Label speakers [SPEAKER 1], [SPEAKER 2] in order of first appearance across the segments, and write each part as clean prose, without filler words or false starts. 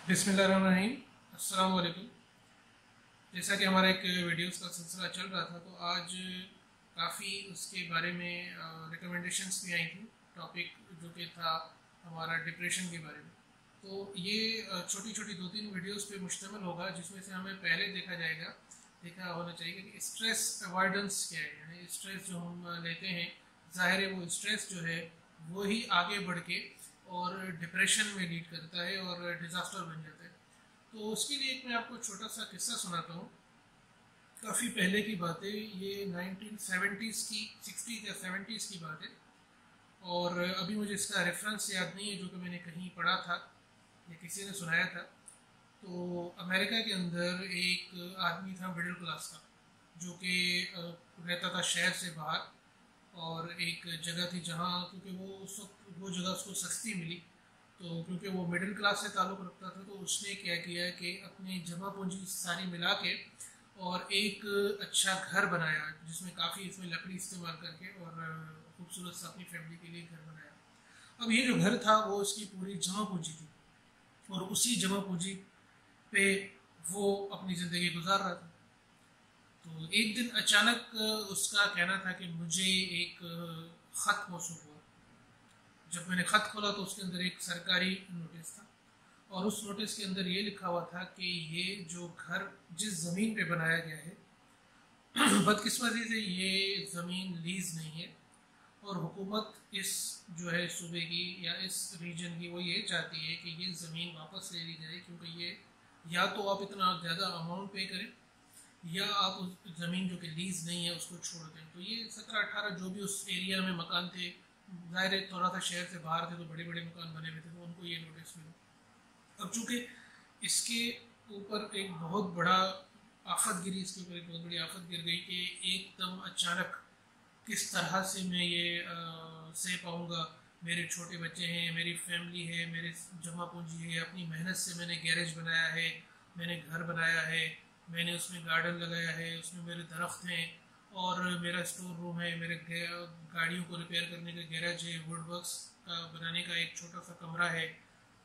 [SPEAKER 1] बिस्मिल्लाहिर्रहमानिर्रहीम। अस्सलाम वालेकुम। जैसा कि हमारा एक वीडियोस का सिलसिला चल रहा था, तो आज काफ़ी उसके बारे में रिकमेंडेशंस भी आई थी। टॉपिक जो कि था हमारा डिप्रेशन के बारे में। तो ये छोटी छोटी 2-3 वीडियोस पे मुश्तमिल होगा, जिसमें से हमें पहले देखा होना चाहिए कि स्ट्रेस अवॉइडेंस क्या है। यानी स्ट्रेस जो हम लेते हैं, ज़ाहिर है वो स्ट्रेस जो है वो ही आगे बढ़ के और डिप्रेशन में लीड करता है और डिज़ास्टर बन जाता है। तो उसके लिए एक मैं आपको छोटा सा किस्सा सुनाता हूँ। काफ़ी पहले की बात है ये, 1970s की, 60s या 70s की बात है। और अभी मुझे इसका रेफरेंस याद नहीं है, जो कि मैंने कहीं पढ़ा था या किसी ने सुनाया था। तो अमेरिका के अंदर एक आदमी था मिडिल क्लास का, जो कि रहता था शहर से बाहर। और एक जगह थी जहाँ, क्योंकि वो उस वक्त वो जगह उसको सस्ती मिली, तो क्योंकि वो मिडिल क्लास से ताल्लुक़ रखता था, तो उसने क्या किया कि अपनी जमा पूंजी सारी मिला के और एक अच्छा घर बनाया, जिसमें काफ़ी इसमें लकड़ी इस्तेमाल करके, और खूबसूरत सा अपनी फैमिली के लिए घर बनाया। अब ये जो घर था वो उसकी पूरी जमा पूंजी थी, और उसी जमा पूंजी पे वो अपनी ज़िंदगी गुजार रहा था। तो एक दिन अचानक उसका कहना था कि मुझे एक ख़त मौसूल हुआ। जब मैंने ख़त खोला तो उसके अंदर एक सरकारी नोटिस था, और उस नोटिस के अंदर ये लिखा हुआ था कि ये जो घर जिस ज़मीन पे बनाया गया है, बदकिस्मती से ये ज़मीन लीज़ नहीं है, और हुकूमत इस जो है सूबे की या इस रीजन की, वो ये चाहती है कि ये ज़मीन वापस ले ली जाए, क्योंकि ये या तो आप इतना ज़्यादा अमाउंट पे करें, या आप उस ज़मीन जो कि लीज़ नहीं है उसको छोड़ दें। तो ये 17-18 जो भी उस एरिया में मकान थे, ज़ाहिर है थोड़ा सा शहर से बाहर थे, तो बड़े बड़े मकान बने हुए थे, तो उनको ये नोटिस मिला। अब चूँकि इसके ऊपर एक बहुत बड़ा आफत गिरी, इसके ऊपर एक बहुत बड़ी आफत गिर गई कि एकदम अचानक किस तरह से मैं ये सह पाऊँगा। मेरे छोटे बच्चे हैं, मेरी फैमिली है, मेरे जमा पूंजी है, अपनी मेहनत से मैंने गैरेज बनाया है, मैंने घर बनाया है, मैंने उसमें गार्डन लगाया है, उसमें मेरे दरख्त हैं, और मेरा स्टोर रूम है, मेरे गाड़ियों को रिपेयर करने का गैरेज है, वुड वर्क्स का बनाने का एक छोटा सा कमरा है,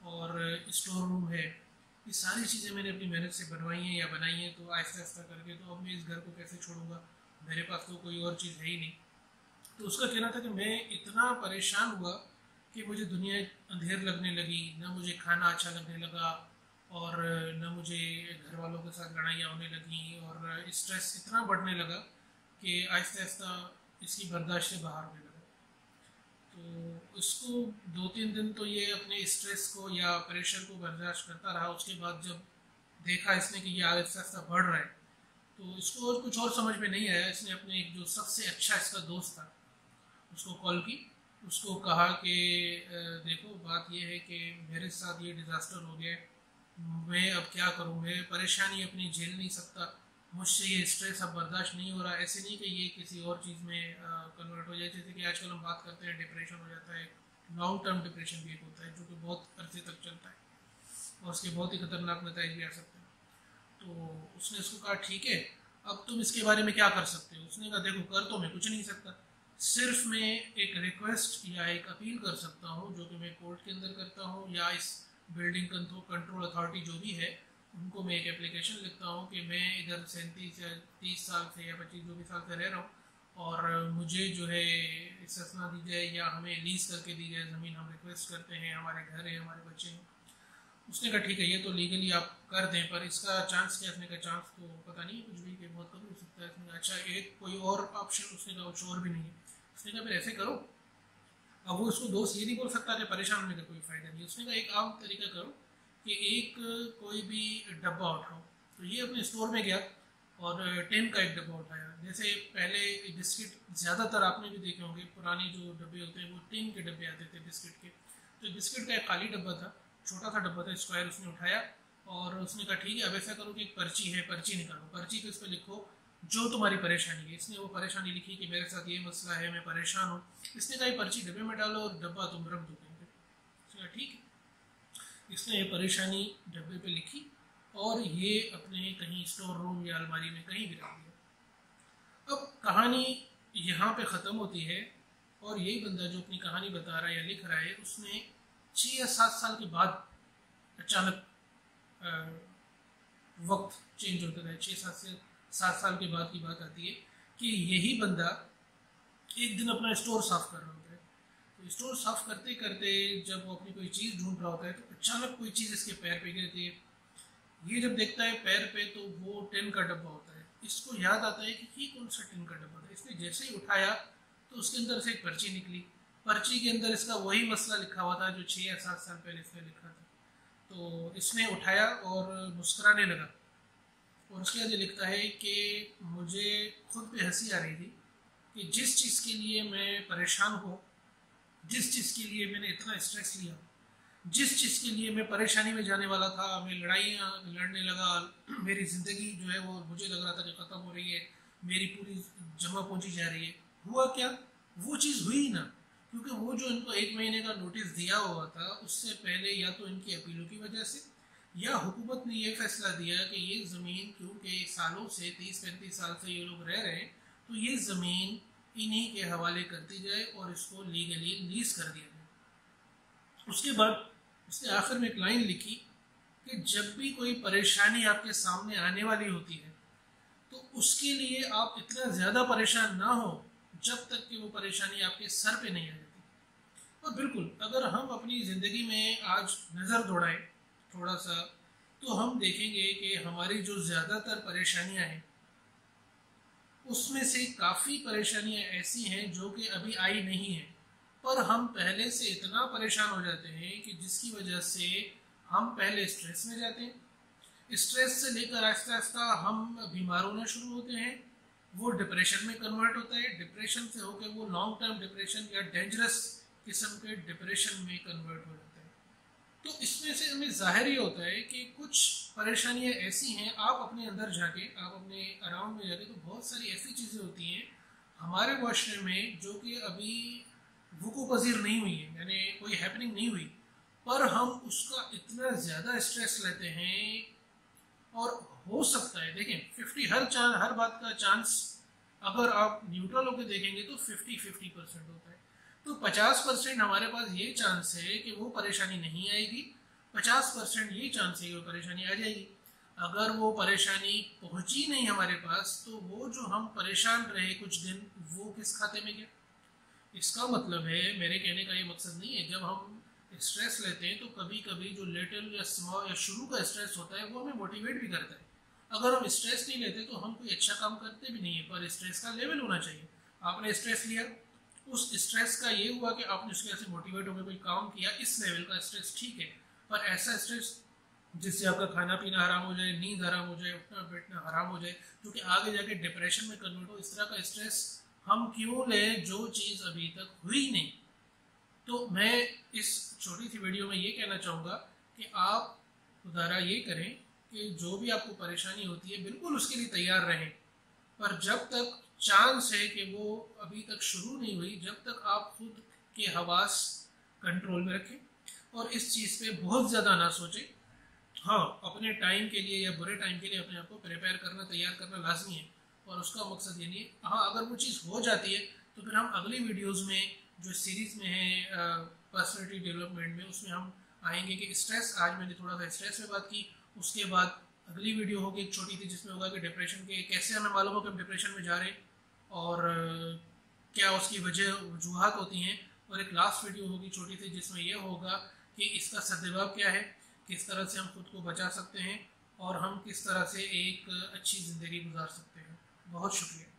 [SPEAKER 1] और स्टोर रूम है। ये सारी चीज़ें मैंने अपनी मेहनत से बनवाई हैं या बनाई हैं, तो आहिस्ता आहिस्ता करके तो अब मैं इस घर को कैसे छोड़ूंगा, मेरे पास तो कोई और चीज़ है ही नहीं। तो उसका कहना था कि मैं इतना परेशान हुआ कि मुझे दुनिया अंधेर लगने लगी, ना मुझे खाना अच्छा लगने लगा, और न मुझे घर वालों के साथ लड़ाइयाँ होने लगी, और स्ट्रेस इतना बढ़ने लगा कि आहिस्ता आहिस्ता इसकी बर्दाश्त से बाहर होने लगा। तो उसको 2-3 दिन तो ये अपने स्ट्रेस को या प्रेशर को बर्दाश्त करता रहा। उसके बाद जब देखा इसने कि ये आहिस्ता आहिस्ता बढ़ रहा है, तो इसको और कुछ और समझ में नहीं आया। इसने अपने एक जो सबसे अच्छा इसका दोस्त था उसको कॉल की, उसको कहा कि देखो बात ये है कि मेरे साथ ये डिज़ास्टर हो गया है, मैं अब क्या करूँ, मैं परेशानी अपनी झेल नहीं सकता, मुझसे ये स्ट्रेस अब बर्दाश्त नहीं हो रहा। ऐसे नहीं कि ये किसी और चीज़ में कन्वर्ट हो जाए, जैसे कि आजकल हम बात करते हैं डिप्रेशन हो जाता है। लॉन्ग टर्म डिप्रेशन भी एक होता है जो कि बहुत अरसे तक चलता है, और उसके बहुत ही खतरनाक नतीजे भी आ सकते हैं। तो उसने उसको कहा ठीक है, अब तुम इसके बारे में क्या कर सकते हो। उसने कहा देखो, कर तो मैं कुछ नहीं सकता, सिर्फ मैं एक रिक्वेस्ट या एक अपील कर सकता हूँ, जो कि मैं कोर्ट के अंदर करता हूँ, या इस बिल्डिंग कंट्रोल अथॉरिटी जो भी है उनको मैं एक एप्लीकेशन लिखता हूँ कि मैं इधर 37 या 30 साल से या 25 जो भी साल से रह रहा हूँ, और मुझे जो है इस्तेस्ना दी जाए या हमें लीज करके दी जाए ज़मीन। हम रिक्वेस्ट करते हैं, हमारे घर है, हमारे बच्चे हैं। उसने कहा ठीक है, ये तो लीगली आप कर दें, पर इसका चांस क्या। इसने का चांस तो पता नहीं है कुछ भी, कि बहुत कम हो सकता है। इसने कहा अच्छा, एक कोई और ऑप्शन। उसने कहा कुछ और भी नहीं है। उसने कहा फिर ऐसे करो, अब वो उसको दोस्त ये नहीं बोल सकता कि परेशान होने का कोई फ़ायदा नहीं। उसने कहा एक आम तरीका करो कि एक कोई भी डब्बा उठाओ। तो ये अपने स्टोर में गया और टेन का एक डब्बा उठाया। जैसे पहले बिस्किट ज़्यादातर आपने भी देखे होंगे, पुराने जो डब्बे होते हैं वो टिन के डब्बे आते थे बिस्किट के। तो बिस्किट का एक खाली डब्बा था, छोटा सा डब्बा था स्क्वायर। उसने उठाया और उसने कहा ठीक है, अब ऐसा करो कि एक पर्ची है, पर्ची निकालो, पर्ची पे उस पर लिखो जो तुम्हारी परेशानी है। इसने वो परेशानी लिखी कि मेरे साथ ये मसला है, मैं परेशान हूँ। इसने कहा पर्ची डब्बे में डालो और डब्बा तुम रख दो कहीं पे। इसने कहा ठीक है। इसने ये परेशानी डब्बे पे लिखी और ये अपने कहीं स्टोर रूम या अलमारी में कहीं भी रख दिया। अब कहानी यहाँ पे ख़त्म होती है, और यही बंदा जो अपनी कहानी बता रहा है या लिख रहा है, उसने 6 या 7 साल के बाद अचानक वक्त चेंज होता है, 6-7 से 7 साल के बाद की बात आती है कि यही बंदा एक दिन अपना स्टोर साफ कर रहा होता है। तो स्टोर साफ करते करते जब वो अपनी कोई चीज़ ढूंढ रहा होता है तो अचानक कोई चीज़ इसके पैर पे गिरती है। ये जब देखता है पैर पे तो वो टिन का डब्बा होता है। इसको याद आता है कि ये कौन सा टिन का डब्बा था। इसने जैसे ही उठाया तो उसके अंदर से एक पर्ची निकली। पर्ची के अंदर इसका वही मसला लिखा हुआ था जो 6 या 7 साल पहले इसने लिखा था। तो इसने उठाया और मुस्कुराने लगा और उसके बाद ये लिखता है कि मुझे खुद पे हंसी आ रही थी कि जिस चीज़ के लिए मैं परेशान हूँ, जिस चीज़ के लिए मैंने इतना स्ट्रेस लिया, जिस चीज़ के लिए मैं परेशानी में जाने वाला था, मैं लड़ाइयाँ लड़ने लगा, मेरी ज़िंदगी जो है वो मुझे लग रहा था कि ख़त्म हो रही है, मेरी पूरी जमा पहुँची जा रही है। हुआ क्या? वो चीज़ हुई ना, क्योंकि वो जो इनको 1 महीने का नोटिस दिया हुआ था उससे पहले या तो इनकी अपीलों की वजह से या हुकूमत ने ये फैसला दिया कि ये ज़मीन क्योंकि सालों से 30-35 साल से ये लोग रह रहे हैं तो ये ज़मीन इन्हीं के हवाले कर दी जाए और इसको लीगली लीज कर दिया जाए। उसके बाद उसने आखिर में एक लाइन लिखी कि जब भी कोई परेशानी आपके सामने आने वाली होती है तो उसके लिए आप इतना ज़्यादा परेशान ना हो जब तक कि वो परेशानी आपके सर पे नहीं आ जाती। और बिल्कुल अगर हम अपनी ज़िंदगी में आज नज़र दौड़ाएं थोड़ा सा तो हम देखेंगे कि हमारी जो ज़्यादातर परेशानियां हैं उसमें से काफ़ी परेशानियां ऐसी हैं जो कि अभी आई नहीं हैं, पर हम पहले से इतना परेशान हो जाते हैं कि जिसकी वजह से हम पहले स्ट्रेस में जाते हैं। स्ट्रेस से लेकर आहिस्ता आहिस्ता हम बीमार होना शुरू होते हैं, वो डिप्रेशन में कन्वर्ट होता है, डिप्रेशन से होकर वो लॉन्ग टर्म डिप्रेशन या डेंजरस किस्म के डिप्रेशन में कन्वर्ट हो जाता है। तो इसमें से हमें जाहिर ही होता है कि कुछ परेशानियां ऐसी हैं, आप अपने अंदर जाके, आप अपने अराउंड में जाके तो बहुत सारी ऐसी चीज़ें होती हैं हमारे मुआशरे में जो कि अभी वुकू पजीर नहीं हुई है, यानी कोई हैपनिंग नहीं हुई, पर हम उसका इतना ज़्यादा स्ट्रेस लेते हैं। और हो सकता है, देखें 50 हर बात का चांस अगर आप न्यूट्रल होकर देखेंगे तो 50-50% होता है। तो 50% हमारे पास ये चांस है कि वो परेशानी नहीं आएगी, 50% ये चांस है कि वो परेशानी आ जाएगी। अगर वो परेशानी पहुंची नहीं हमारे पास तो वो जो हम परेशान रहे कुछ दिन वो किस खाते में गया। इसका मतलब है, मेरे कहने का ये मकसद नहीं है, जब हम स्ट्रेस लेते हैं तो कभी कभी जो लिटिल या स्मॉल या शुरू का स्ट्रेस होता है वो हमें मोटिवेट भी करता है। अगर हम स्ट्रेस नहीं लेते तो हम कोई अच्छा काम करते भी नहीं है, पर स्ट्रेस का लेवल होना चाहिए। आपने स्ट्रेस लिया, उस स्ट्रेस का ये हुआ कि आपने उसके वजह से मोटिवेट होकर कोई काम किया, इस लेवल का स्ट्रेस ठीक है। पर ऐसा स्ट्रेस जिससे आपका खाना पीना हराम हो जाए, नींद हराम हो जाए, उठना बैठना हराम हो जाए, जो कि आगे जाके डिप्रेशन में कन्वर्ट हो, इस तरह का स्ट्रेस हम क्यों लें जो चीज़ अभी तक हुई नहीं। तो मैं इस छोटी सी वीडियो में ये कहना चाहूँगा कि आप खुदारा ये करें कि जो भी आपको परेशानी होती है बिल्कुल उसके लिए तैयार रहें, पर जब तक चांस है कि वो अभी तक शुरू नहीं हुई, जब तक आप खुद के हवास कंट्रोल में रखें और इस चीज़ पे बहुत ज़्यादा ना सोचें। हाँ, अपने टाइम के लिए या बुरे टाइम के लिए अपने आप को प्रिपेयर करना, तैयार करना लाजमी है, और उसका मकसद ये नहीं है। हाँ, अगर वो चीज़ हो जाती है तो फिर हम अगली वीडियोज़ में जो सीरीज़ में है पर्सनैलिटी डेवलपमेंट में, उसमें हम आएंगे कि स्ट्रेस, आज मैंने थोड़ा सा स्ट्रेस में बात की, उसके बाद अगली वीडियो होगी एक छोटी थी जिसमें होगा कि डिप्रेशन के कैसे हमें मालूम हो कि हम डिप्रेशन में जा रहे हैं और क्या उसकी वजूहत होती हैं, और एक लास्ट वीडियो होगी छोटी सी जिसमें यह होगा कि इसका सद्देबाब क्या है, किस तरह से हम खुद को बचा सकते हैं और हम किस तरह से एक अच्छी ज़िंदगी गुजार सकते हैं। बहुत शुक्रिया।